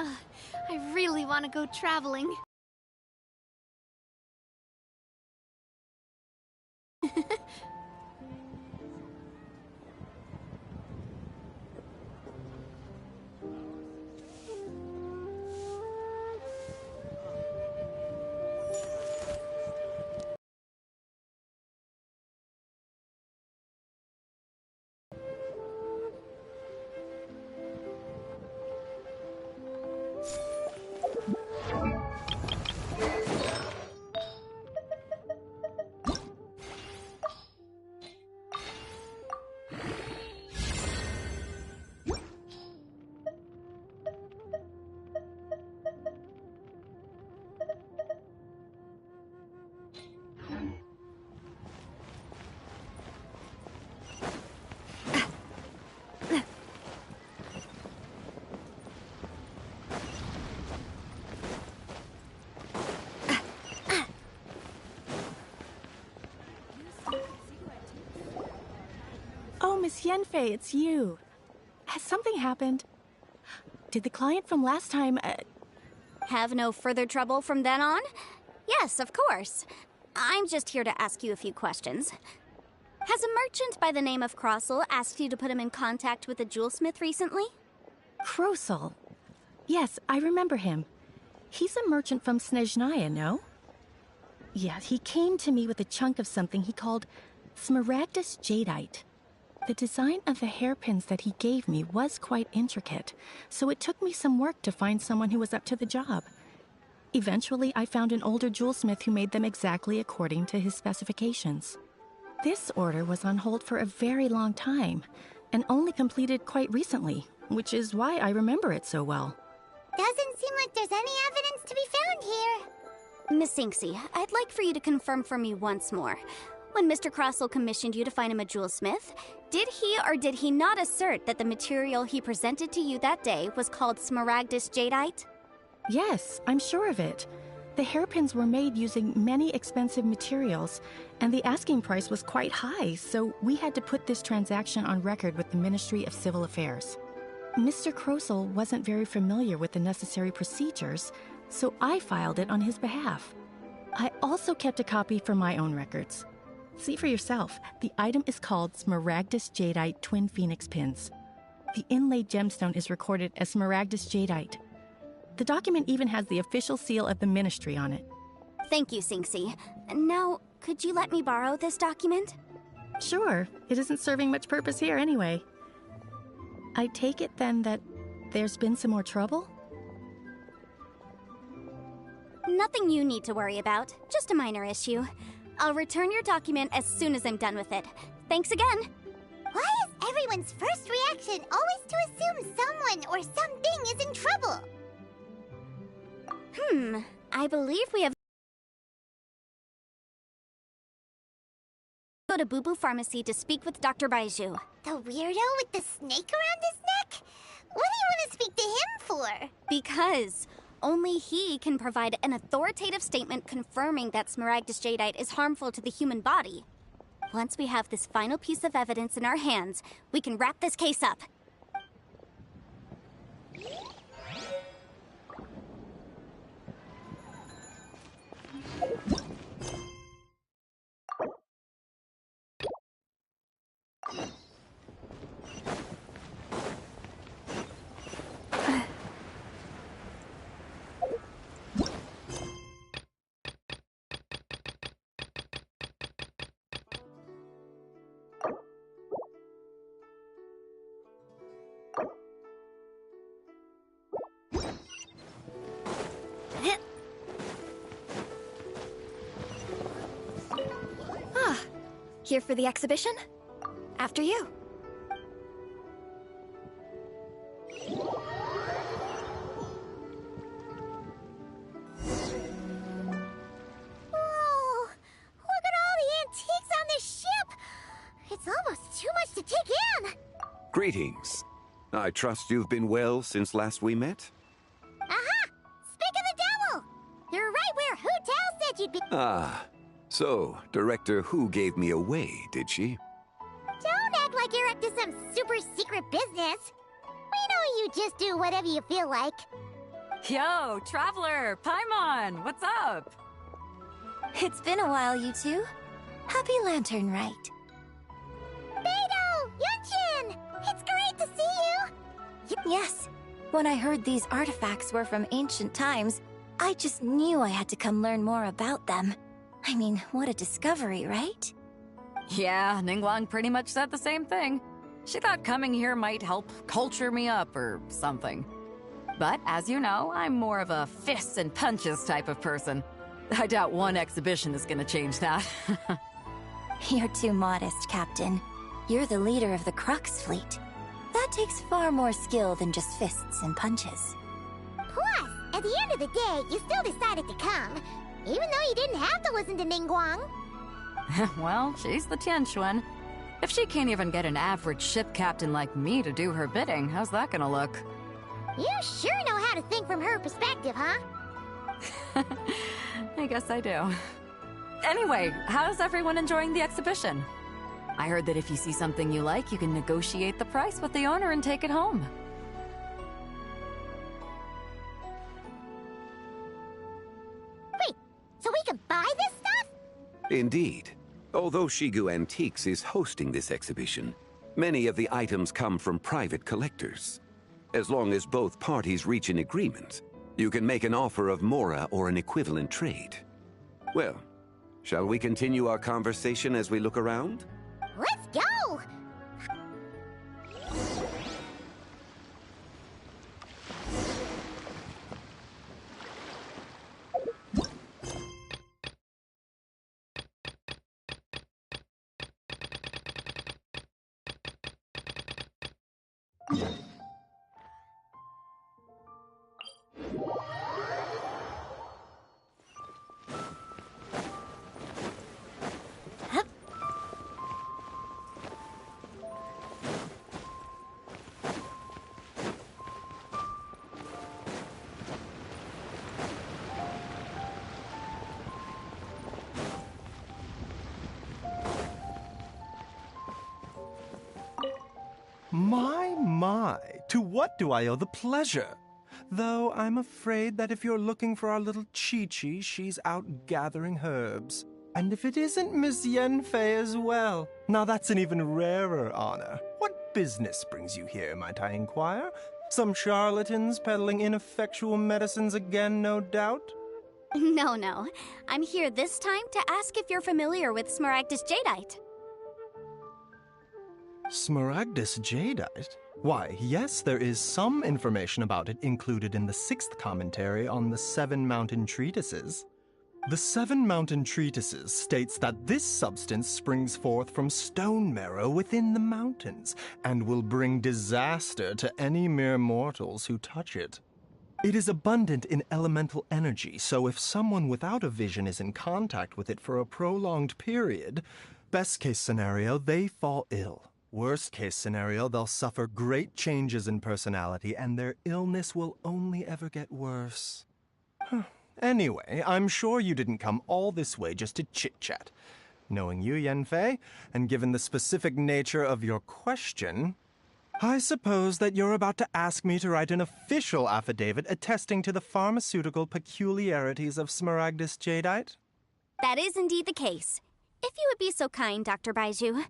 I really want to go traveling. Oh, Miss Yenfei, it's you. Has something happened? Did the client from last time, Have no further trouble from then on? Yes, of course. I'm just here to ask you a few questions. Has a merchant by the name of Crossel asked you to put him in contact with a jewelsmith recently? Crossel? Yes, I remember him. He's a merchant from Snezhnaya, no? Yeah, he came to me with a chunk of something he called Smaragdus Jadeite. The design of the hairpins that he gave me was quite intricate, so it took me some work to find someone who was up to the job. Eventually, I found an older jewelsmith who made them exactly according to his specifications. This order was on hold for a very long time, and only completed quite recently, which is why I remember it so well. Doesn't seem like there's any evidence to be found here. Miss Inksy, I'd like for you to confirm for me once more. When Mr. Crossel commissioned you to find him a jewelsmith, did he or did he not assert that the material he presented to you that day was called Smaragdus Jadeite? Yes, I'm sure of it. The hairpins were made using many expensive materials, and the asking price was quite high, so we had to put this transaction on record with the Ministry of Civil Affairs. Mr. Crossel wasn't very familiar with the necessary procedures, so I filed it on his behalf. I also kept a copy for my own records. See for yourself, the item is called Smaragdus Jadeite Twin Phoenix Pins. The inlaid gemstone is recorded as Smaragdus Jadeite. The document even has the official seal of the ministry on it. Thank you, Sinksy. Now, could you let me borrow this document? Sure, it isn't serving much purpose here anyway. I take it then that there's been some more trouble? Nothing you need to worry about, just a minor issue. I'll return your document as soon as I'm done with it. Thanks again! Why is everyone's first reaction always to assume someone or something is in trouble? I believe we have... Go to Boo Boo Pharmacy to speak with Dr. Baiju. The weirdo with the snake around his neck? What do you want to speak to him for? Because only he can provide an authoritative statement confirming that Smaragdus Jadeite is harmful to the human body. Once we have this final piece of evidence in our hands, we can wrap this case up. Here for the exhibition? After you. Whoa! Look at all the antiques on this ship! It's almost too much to take in! Greetings. I trust you've been well since last we met? Aha! Speak of the devil! You're right where Hu Tao said you'd be— Ah, so Director Hu gave me away, did she? Don't act like you're up to some super secret business. We know you just do whatever you feel like. Yo, Traveler, Paimon, what's up? It's been a while, you two. Happy Lantern Rite. Beidou! Yunchin! It's great to see you! Yes. When I heard these artifacts were from ancient times, I just knew I had to come learn more about them. I mean, what a discovery, right? Yeah, Ningguang pretty much said the same thing. She thought coming here might help culture me up or something. But as you know, I'm more of a fists and punches type of person. I doubt one exhibition is gonna change that. You're too modest, Captain. You're the leader of the Crux fleet. That takes far more skill than just fists and punches. Plus, at the end of the day, you still decided to come, even though you didn't have to listen to Ningguang. Well, she's the Tianquan. If she can't even get an average ship captain like me to do her bidding, how's that gonna look? You sure know how to think from her perspective, huh? I guess I do. Anyway, how's everyone enjoying the exhibition? I heard that if you see something you like, you can negotiate the price with the owner and take it home. Wait, so we can buy this stuff? Indeed. Although Shigu Antiques is hosting this exhibition, many of the items come from private collectors. As long as both parties reach an agreement, you can make an offer of mora or an equivalent trade. Well, shall we continue our conversation as we look around? Let's go! My, to what do I owe the pleasure? Though I'm afraid that if you're looking for our little Chi-Chi, she's out gathering herbs. And if it isn't Miss Yanfei as well, now that's an even rarer honor. What business brings you here, might I inquire? Some charlatans peddling ineffectual medicines again, no doubt? No. I'm here this time to ask if you're familiar with Smaragdus Jadeite. Smaragdus Jadeite? Why, yes, there is some information about it included in the 6th commentary on the 7 Mountain Treatises. The 7 Mountain Treatises states that this substance springs forth from stone marrow within the mountains, and will bring disaster to any mere mortals who touch it. It is abundant in elemental energy, so if someone without a vision is in contact with it for a prolonged period, best case scenario, they fall ill. Worst case scenario, they'll suffer great changes in personality, and their illness will only ever get worse. Anyway, I'm sure you didn't come all this way just to chit-chat. Knowing you, Yanfei, and given the specific nature of your question, I suppose that you're about to ask me to write an official affidavit attesting to the pharmaceutical peculiarities of Smaragdus Jadeite? That is indeed the case. If you would be so kind, Dr. Baiju.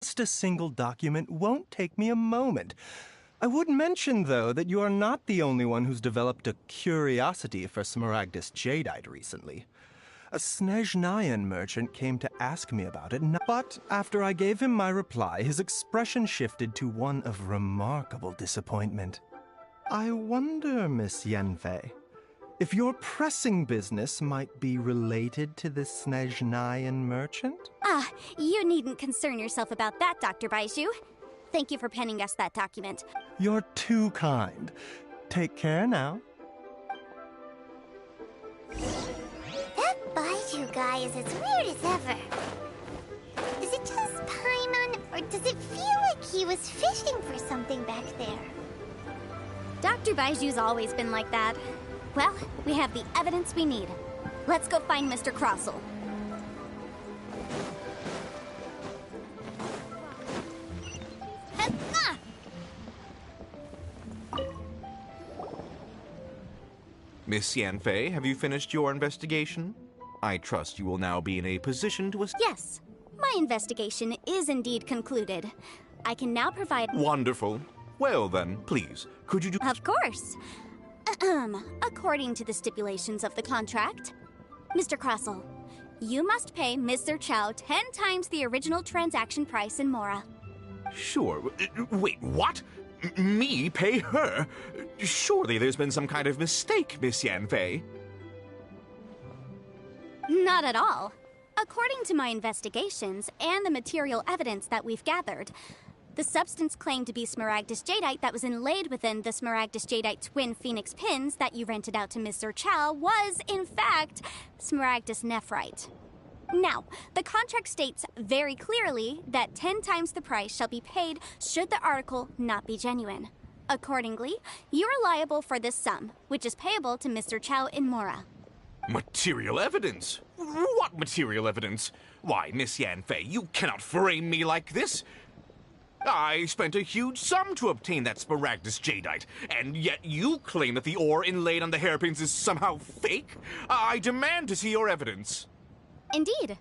Just a single document won't take me a moment. I would mention, though, that you are not the only one who's developed a curiosity for Smaragdus Jadeite recently. A Snezhnayan merchant came to ask me about it, but after I gave him my reply, his expression shifted to one of remarkable disappointment. I wonder, Miss Yanfei, if your pressing business might be related to this Snezhnayan merchant? You needn't concern yourself about that, Dr. Baiju. Thank you for penning us that document. You're too kind. Take care now. That Baiju guy is as weird as ever. Is it just Paimon, or does it feel like he was fishing for something back there? Dr. Baiju's always been like that. Well, we have the evidence we need. Let's go find Mr. Crossell. Miss Yanfei, have you finished your investigation? I trust you will now be in a position to Yes, my investigation is indeed concluded. I can now provide... Wonderful. Well then, please, could you do... Of course. According to the stipulations of the contract, Mr. Crossell, you must pay Mr. Chow 10 times the original transaction price in Mora. Sure. Wait, what? Me pay her? Surely there's been some kind of mistake, Miss Yanfei. Not at all. According to my investigations and the material evidence that we've gathered, the substance claimed to be Smaragdus Jadeite that was inlaid within the Smaragdus Jadeite twin phoenix pins that you rented out to Mr. Chow was, in fact, Smaragdus Nephrite. Now, the contract states very clearly that 10 times the price shall be paid should the article not be genuine. Accordingly, you are liable for this sum, which is payable to Mr. Chow in Mora. Material evidence? What material evidence? Why, Miss Yanfei, you cannot frame me like this. I spent a huge sum to obtain that Smaragdus Jadeite, and yet you claim that the ore inlaid on the hairpins is somehow fake? I demand to see your evidence. Indeed.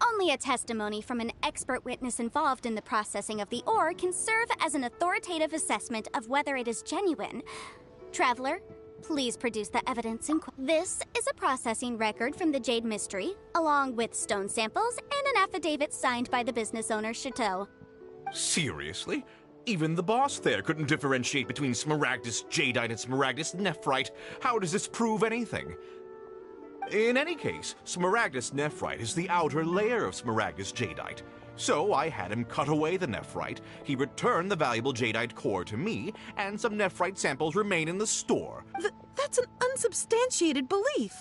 Only a testimony from an expert witness involved in the processing of the ore can serve as an authoritative assessment of whether it is genuine. Traveler, please produce the evidence in This is a processing record from the Jade Mystery, along with stone samples and an affidavit signed by the business owner, Chateau. Seriously? Even the boss there couldn't differentiate between Smaragdus Jadeite and Smaragdus Nephrite. How does this prove anything? In any case, Smaragdus Nephrite is the outer layer of Smaragdus Jadeite. So I had him cut away the Nephrite, he returned the valuable Jadeite core to me, and some Nephrite samples remain in the store. That's an unsubstantiated belief.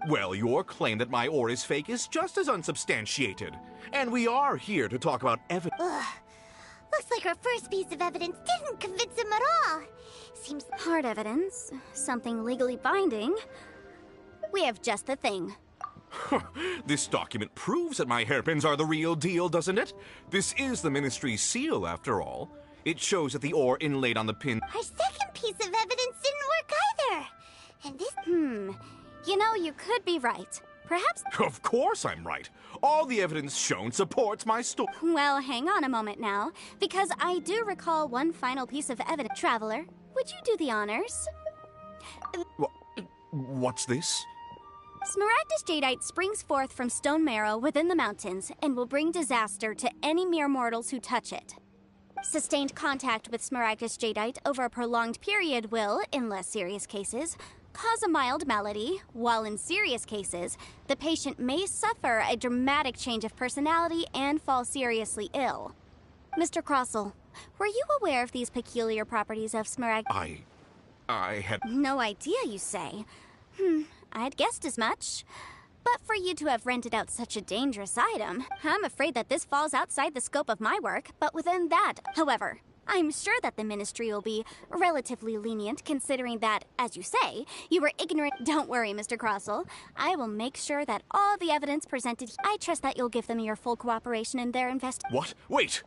Well, your claim that my ore is fake is just as unsubstantiated. And we are here to talk about evidence. Looks like our first piece of evidence didn't convince him at all. Seems hard evidence, something legally binding. We have just the thing. This document proves that my hairpins are the real deal, doesn't it? This is the Ministry's seal, after all. It shows that the ore inlaid on the pin... Our second piece of evidence didn't work either. And this... You know, you could be right. Perhaps... Of course I'm right. All the evidence shown supports my story. Well, hang on a moment now, because I do recall one final piece of evidence. Traveler, would you do the honors? What's this? Smaragdus Jadeite springs forth from stone marrow within the mountains and will bring disaster to any mere mortals who touch it. Sustained contact with Smaragdus Jadeite over a prolonged period will, in less serious cases, cause a mild malady, while in serious cases, the patient may suffer a dramatic change of personality and fall seriously ill. Mr. Crossell, were you aware of these peculiar properties of Smaragdus? I had... No idea, you say? I'd guessed as much. But for you to have rented out such a dangerous item, I'm afraid that this falls outside the scope of my work, but within that. However, I'm sure that the Ministry will be relatively lenient, considering that, as you say, you were ignorant. Don't worry, Mr. Crossell. I will make sure that all the evidence presented... I trust that you'll give them your full cooperation in their What? Wait!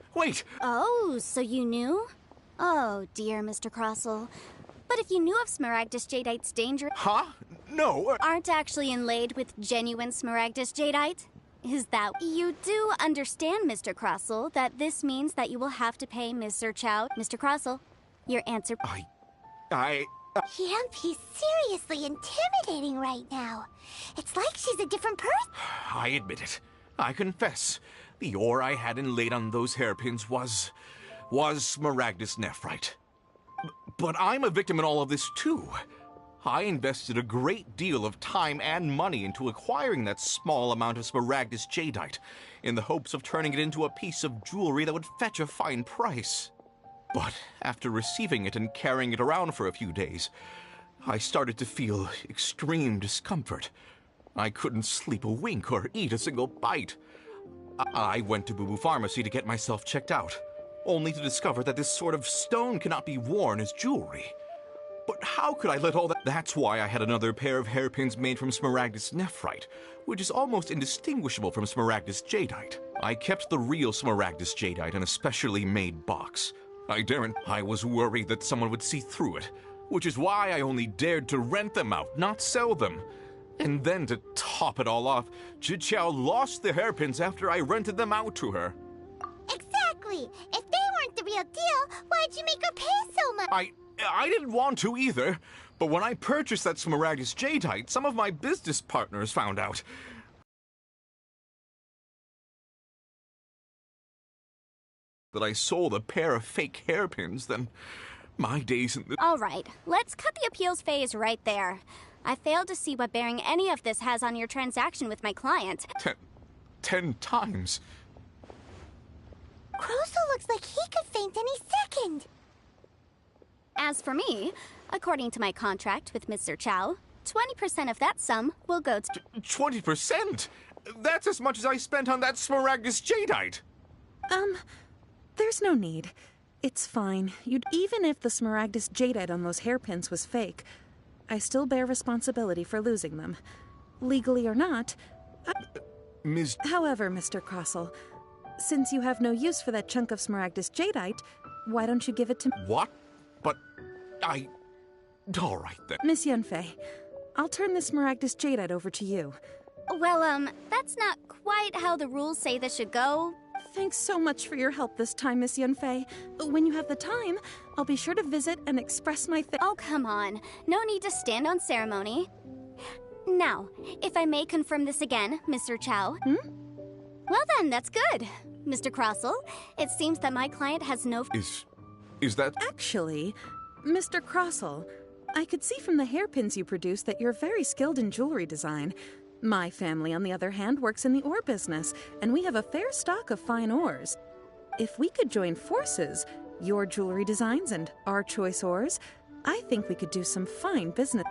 Oh, so you knew? Oh, dear, Mr. Crossell. But if you knew of Smaragdus Jadeite's danger... Huh? No. Aren't actually inlaid with genuine Smaragdus Jadeite? Is that... You do understand, Mr. Crossell, that this means that you will have to pay Mr. Chow. Mr. Crossell, your answer... He's seriously intimidating right now. It's like she's a different person. I admit it. I confess. The ore I had inlaid on those hairpins was Smaragdus Nephrite. But I'm a victim in all of this, too. I invested a great deal of time and money into acquiring that small amount of Smaragdus Jadeite, in the hopes of turning it into a piece of jewelry that would fetch a fine price. But after receiving it and carrying it around for a few days, I started to feel extreme discomfort. I couldn't sleep a wink or eat a single bite. I went to Boo Boo Pharmacy to get myself checked out, only to discover that this sort of stone cannot be worn as jewelry. But how could I let all that... That's why I had another pair of hairpins made from Smaragdus Nephrite, which is almost indistinguishable from Smaragdus Jadeite. I kept the real Smaragdus Jadeite in a specially made box. I was worried that someone would see through it. which is why I only dared to rent them out, not sell them. And then to top it all off, Zhiqiao lost the hairpins after I rented them out to her. Exactly! If they weren't the real deal, why'd you make her pay so much? I didn't want to either, but when I purchased that Smaragdus Jadeite, some of my business partners found out. That I sold a pair of fake hairpins, then my days in the... All right, let's cut the appeals phase right there. I failed to see what bearing any of this has on your transaction with my client. 10 times. Crosel looks like he could faint any second. As for me, according to my contract with Mr. Chow, 20% of that sum will go to... 20%? That's as much as I spent on that Smaragdus Jadeite. There's no need. It's fine. Even if the Smaragdus Jadeite on those hairpins was fake, I still bear responsibility for losing them. Legally or not. However, Mr. Crosel, since you have no use for that chunk of Smaragdus Jadeite, why don't you give it to... What? But all right then. Miss Yunfei, I'll turn the Smaragdus Jadeite over to you. Well, that's not quite how the rules say this should go. Thanks so much for your help this time, Miss Yunfei. When you have the time, I'll be sure to visit and express my Oh, come on. No need to stand on ceremony. Now, if I may confirm this again, Mr. Chow. Well then, that's good. Mr. Crosel, it seems that my client has no... Is that... Actually, Mr. Crosel, I could see from the hairpins you produce that you're very skilled in jewelry design. My family, on the other hand, works in the ore business, and we have a fair stock of fine ores. If we could join forces, your jewelry designs and our choice ores, I think we could do some fine business.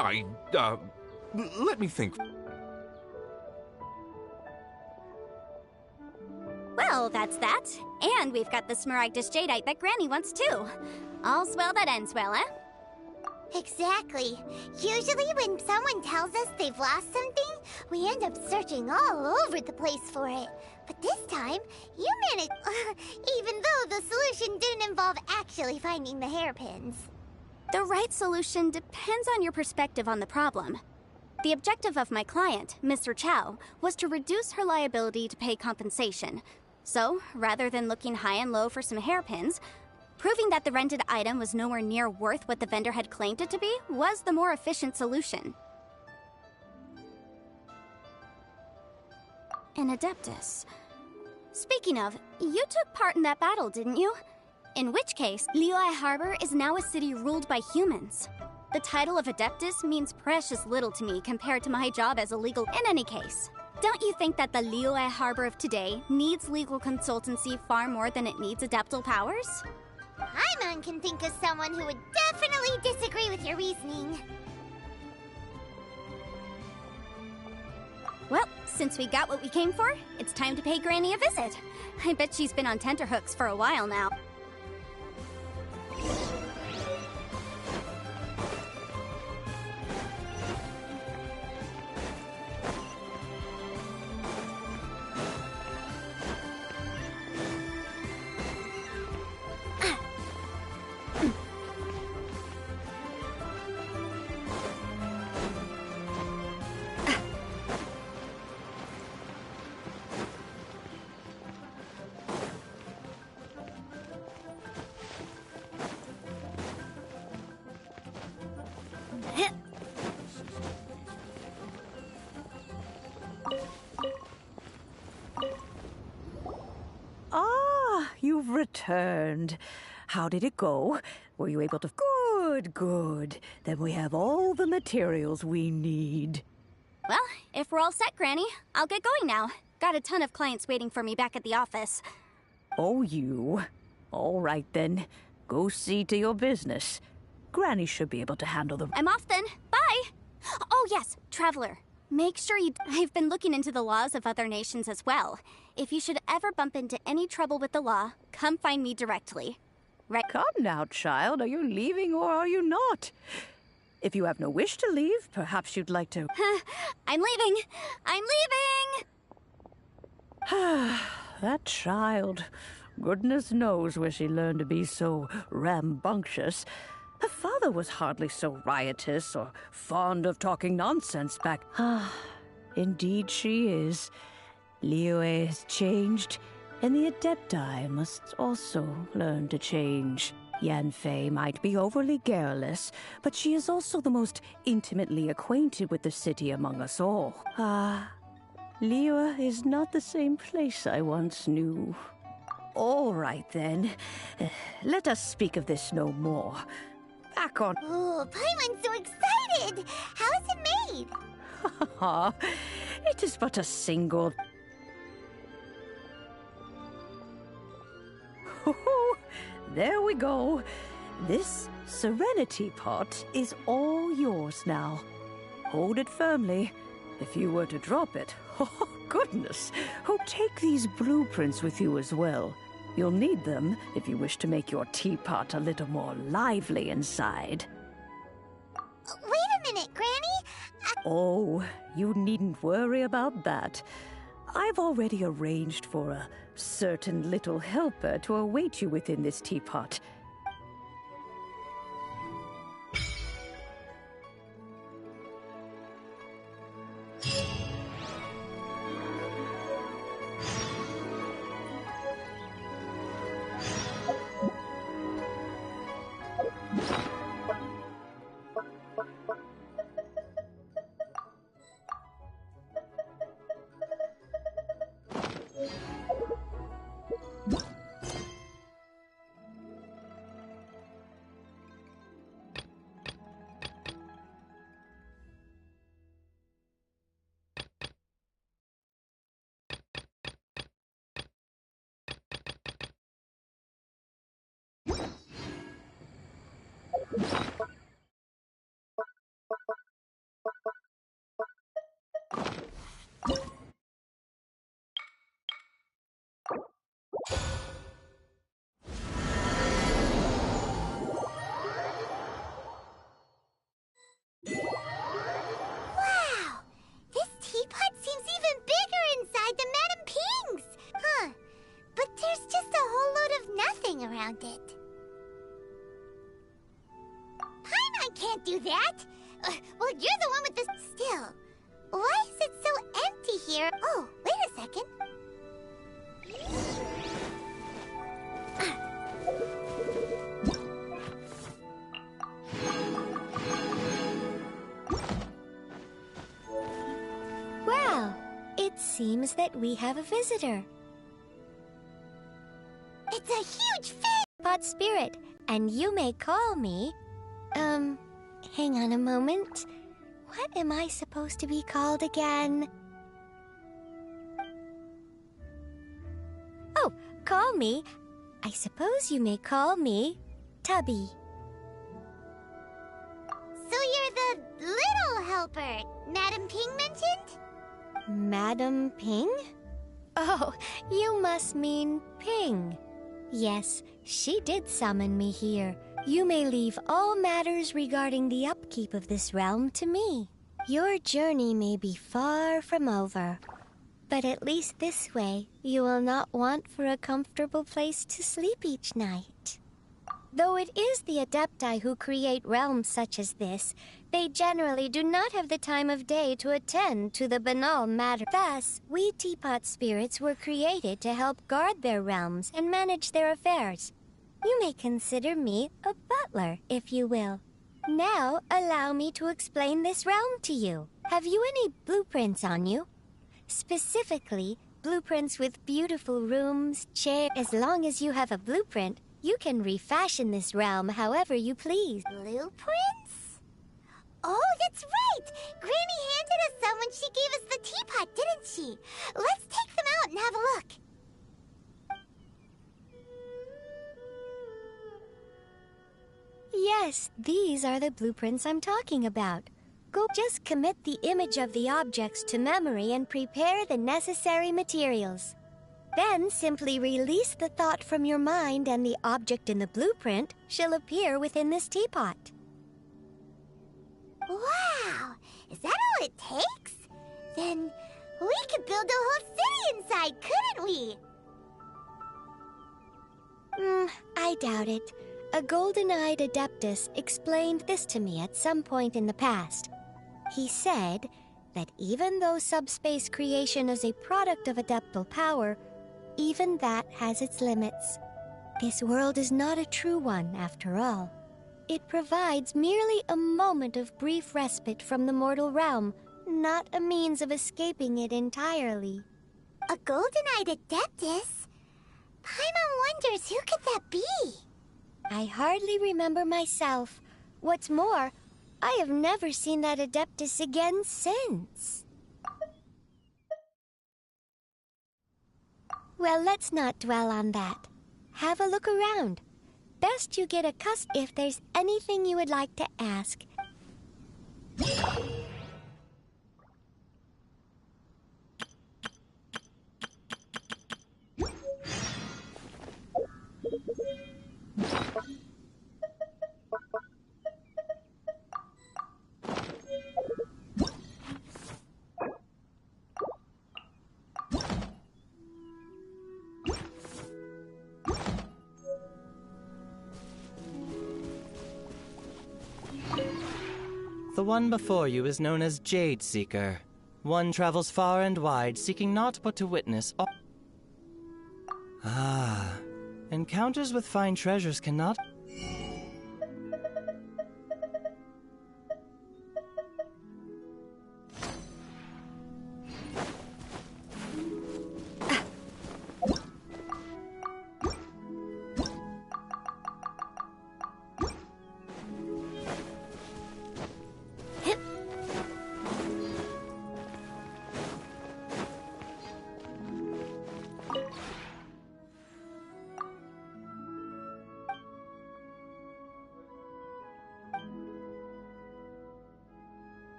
Let me think. Well, that's that. And we've got the Smaragdus Jadeite that Granny wants too. All's well that ends well, eh? Exactly. Usually when someone tells us they've lost something, we end up searching all over the place for it. But this time, you managed... even though the solution didn't involve actually finding the hairpins. The right solution depends on your perspective on the problem. The objective of my client, Mr. Chow, was to reduce her liability to pay compensation. So, rather than looking high and low for some hairpins, proving that the rented item was nowhere near worth what the vendor had claimed it to be was the more efficient solution. An Adeptus. Speaking of, you took part in that battle, didn't you? In which case, Liyue Harbor is now a city ruled by humans. The title of Adeptus means precious little to me compared to my job as a legal... In any case, don't you think that the Liyue Harbor of today needs legal consultancy far more than it needs adeptal powers? Paimon can think of someone who would definitely disagree with your reasoning. Well, since we got what we came for, it's time to pay Granny a visit. I bet she's been on tenterhooks for a while now. You've returned. How did it go? Were you able to... Good, good. Then we have all the materials we need. Well, if we're all set, Granny, I'll get going now. Got a ton of clients waiting for me back at the office. Oh, you? All right, then. Go see to your business. Granny should be able to handle the... I'm off then. Bye! Oh, yes, Traveler. Make sure you... I've been looking into the laws of other nations as well. If you should ever bump into any trouble with the law, come find me directly. Right? Come now, child. Are you leaving or are you not? If you have no wish to leave, perhaps you'd like to... I'm leaving! I'm leaving! That child. Goodness knows where she learned to be so rambunctious. Her father was hardly so riotous or fond of talking nonsense back. Ah, indeed she is. Liyue has changed, and the Adepti must also learn to change. Yanfei might be overly garrulous, but she is also the most intimately acquainted with the city among us all. Ah, Liyue is not the same place I once knew. All right, then. Let us speak of this no more. Back on... Oh, Paimon's so excited! How is it made? It is but a single... There we go. This Serenity pot is all yours now. Hold it firmly. If you were to drop it... Oh, goodness! Oh, take these blueprints with you as well. You'll need them if you wish to make your teapot a little more lively inside. Wait a minute, Granny! Oh, you needn't worry about that. I've already arranged for a certain little helper to await you within this teapot. around it. Paimon can't do that! Well, you're the one with the... Still, why is it so empty here? Oh, wait a second. Well, it seems that we have a visitor. It's a huge fish! Pot Spirit, and you may call me... hang on a moment. What am I supposed to be called again? Oh, call me. I suppose you may call me Tubby. So you're the little helper Madam Ping mentioned? Madam Ping? Oh, you must mean Ping. Yes, she did summon me here. You may leave all matters regarding the upkeep of this realm to me. Your journey may be far from over, but at least this way you will not want for a comfortable place to sleep each night. Though it is the Adepti who create realms such as this, they generally do not have the time of day to attend to the banal matter. Thus, we teapot spirits were created to help guard their realms and manage their affairs. You may consider me a butler, if you will. Now, allow me to explain this realm to you. Have you any blueprints on you? Specifically, blueprints with beautiful rooms, chairs. As long as you have a blueprint, you can refashion this realm however you please. Blueprints? Oh, that's right! Granny handed us some when she gave us the teapot, didn't she? Let's take them out and have a look. Yes, these are the blueprints I'm talking about. Go just commit the image of the objects to memory and prepare the necessary materials. Then simply release the thought from your mind and the object in the blueprint shall appear within this teapot. Wow! Is that all it takes? Then we could build a whole city inside, couldn't we? I doubt it. A golden-eyed Adeptus explained this to me at some point in the past. He said that even though subspace creation is a product of adeptal power, even that has its limits. This world is not a true one, after all. It provides merely a moment of brief respite from the mortal realm, not a means of escaping it entirely. A golden-eyed Adeptus? Paimon wonders who could that be? I hardly remember myself. What's more, I have never seen that Adeptus again since. Well, let's not dwell on that. Have a look around. Best you get accustomed if there's anything you would like to ask. The one before you is known as Jade Seeker. One travels far and wide, seeking naught but to witness all... Encounters with fine treasures cannot...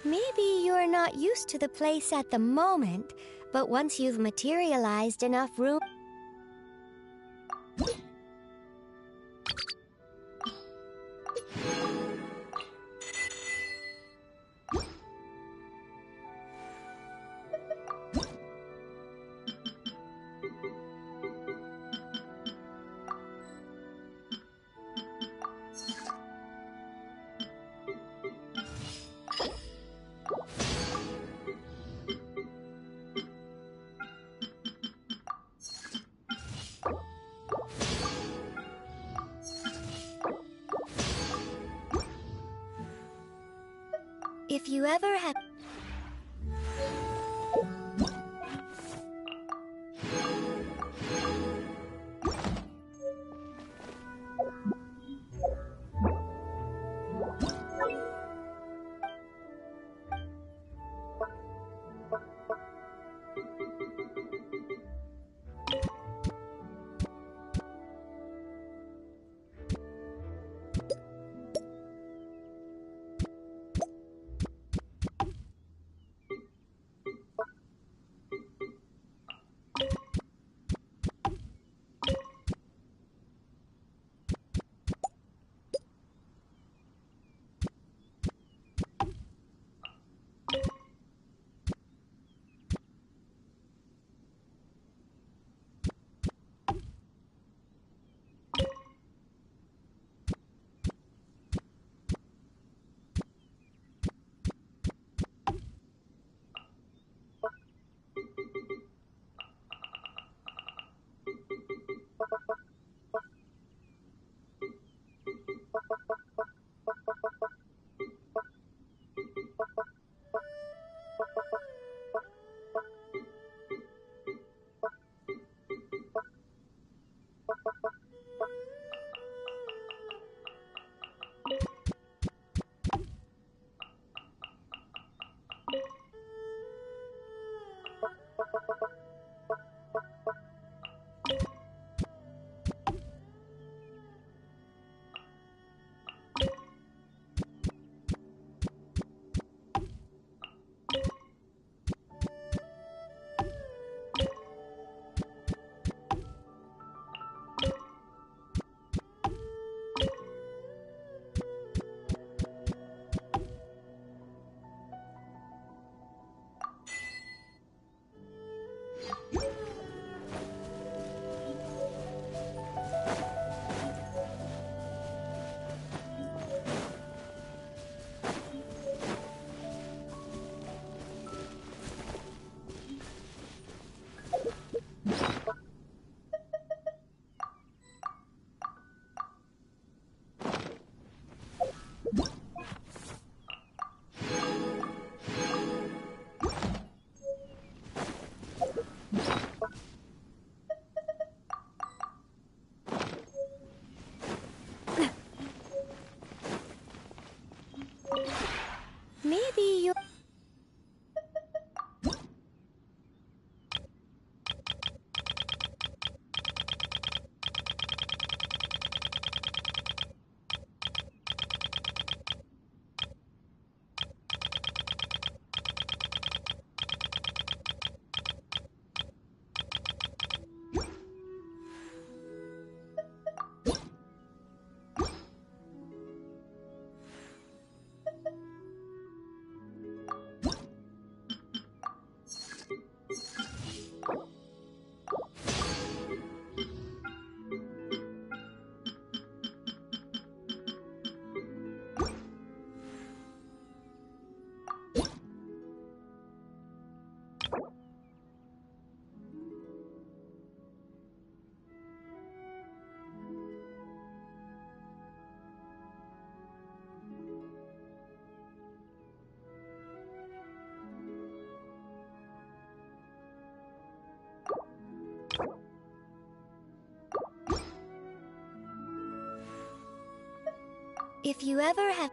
Maybe you're not used to the place at the moment, but once you've materialized enough room... If you ever have... Maybe you... If you ever have...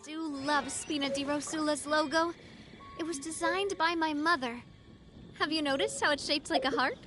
Do love Spina di Rosula's logo. It was designed by my mother. Have you noticed how it's shaped like a heart?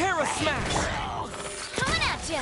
Terra Smash! Coming at ya!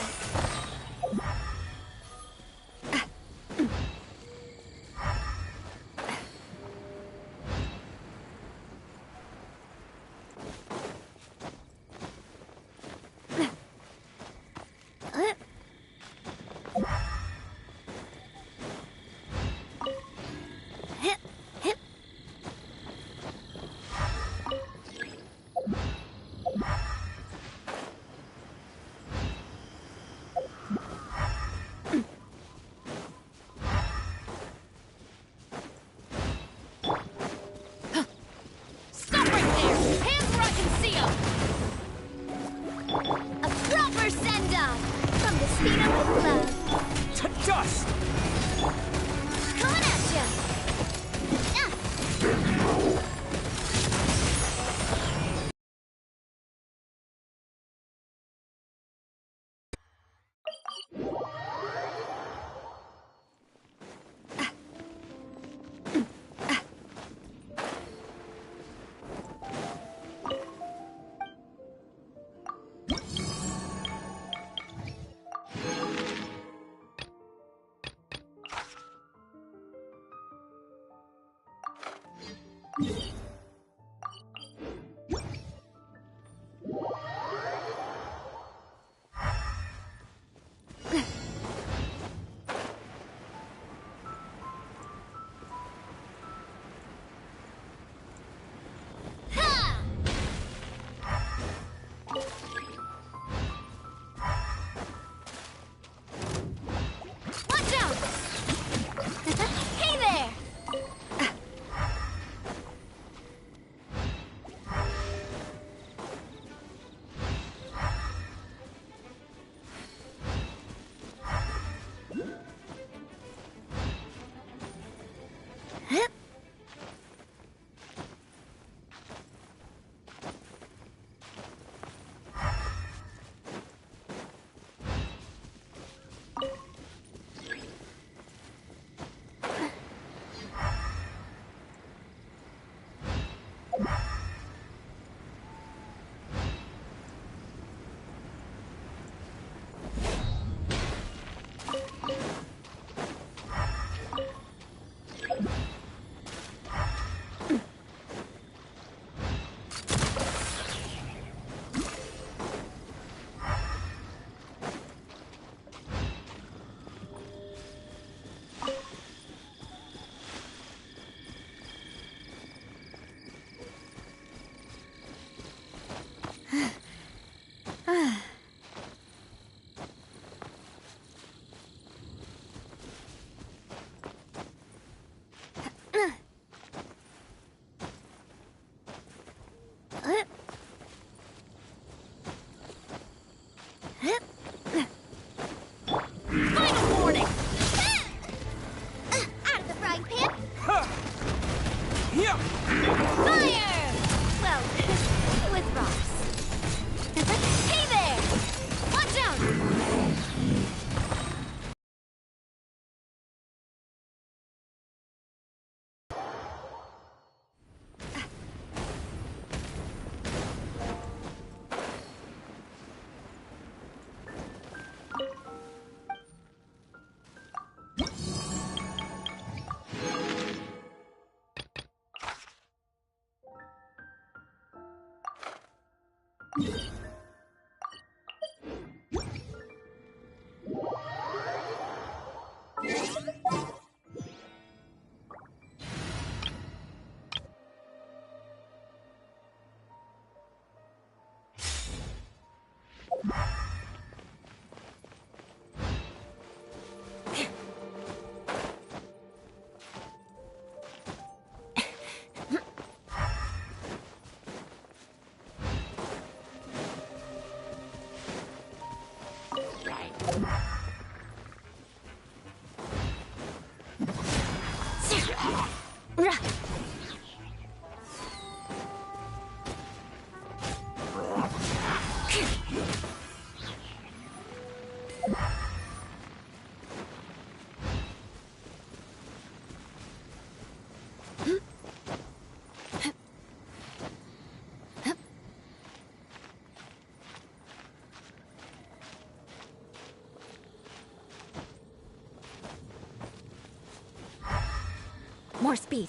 More speed.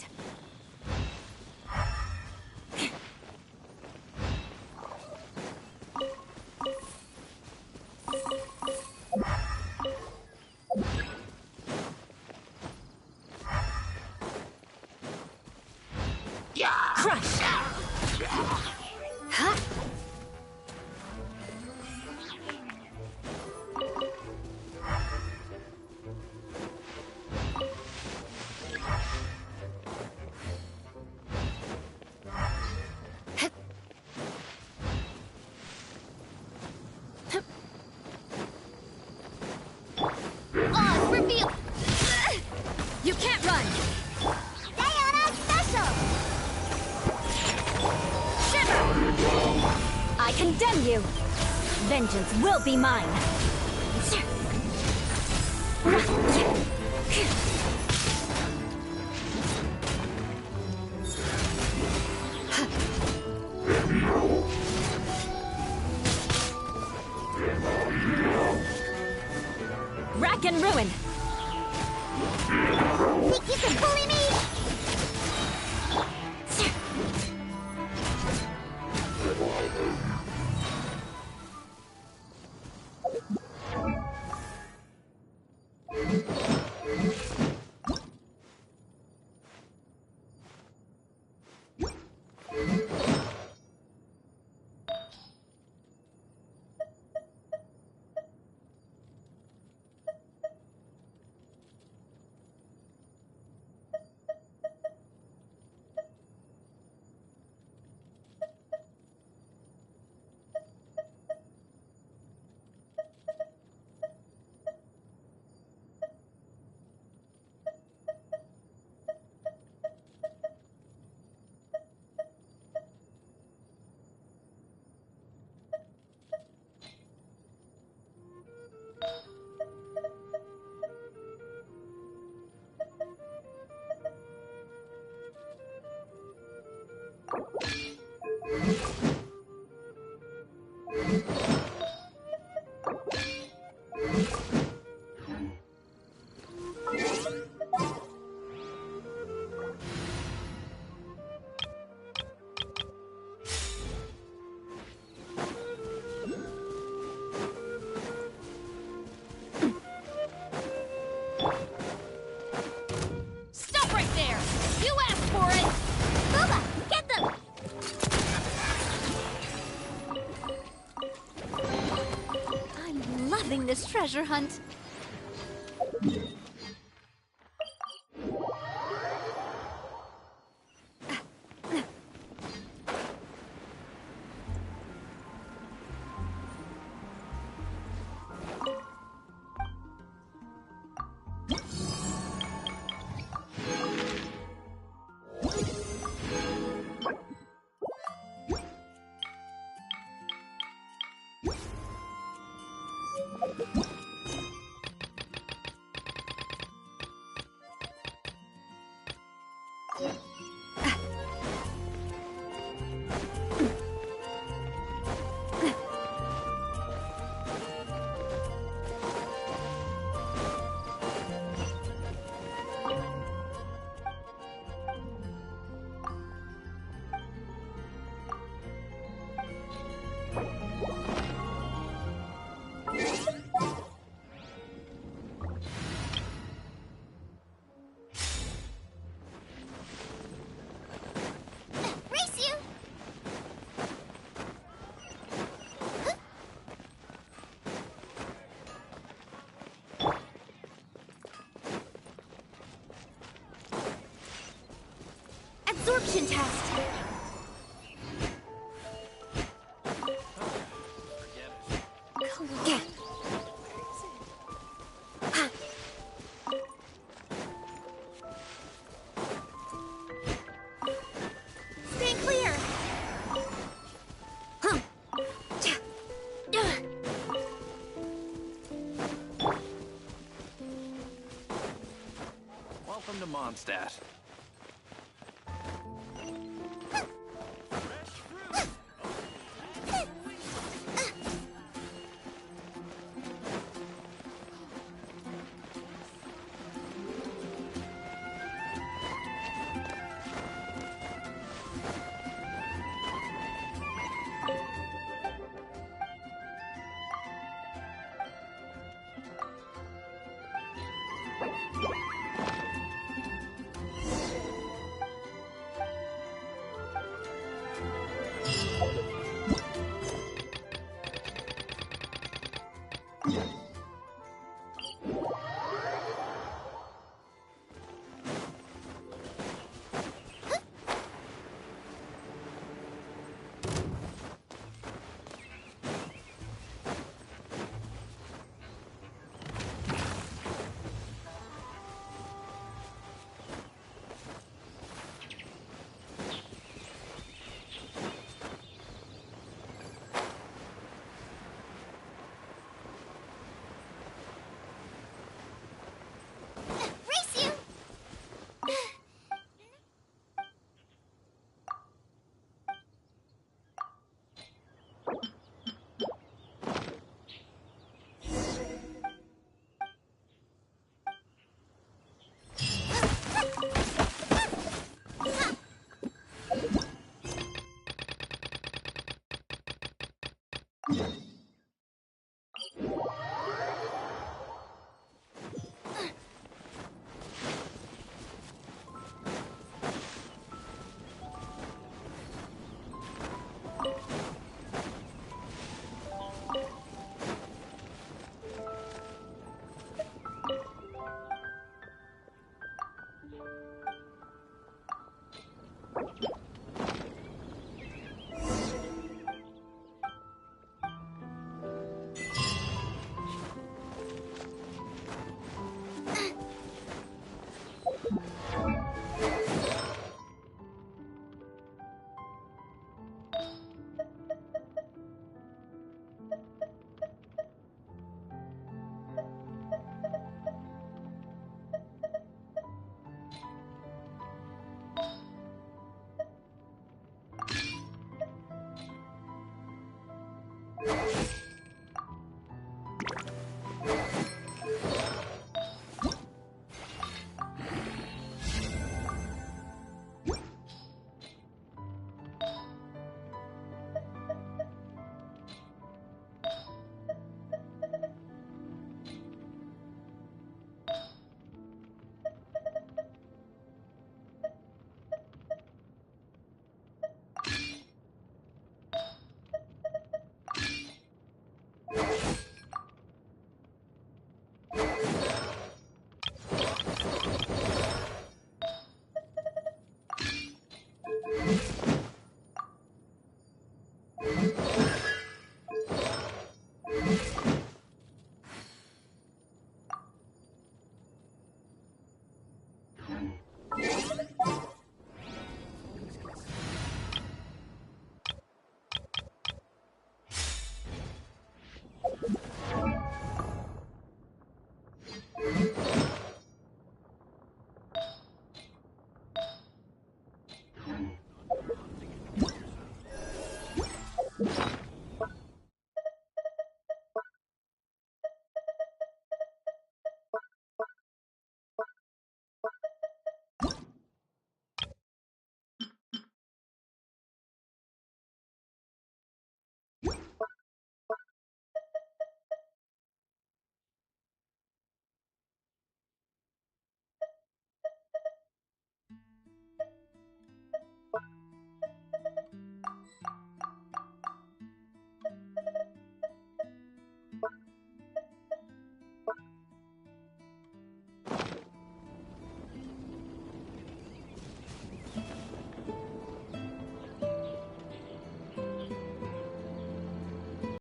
Crush! Huh? Oh, reveal! You can't run! Diana Special! I condemn you! Vengeance will be mine! Rack and ruin! Think you can bully me? Stop right there! You asked for it! Booba, get them! I'm loving this treasure hunt. Race you! Absorption test. Yeah. Stay clear. Huh. Mondstadt.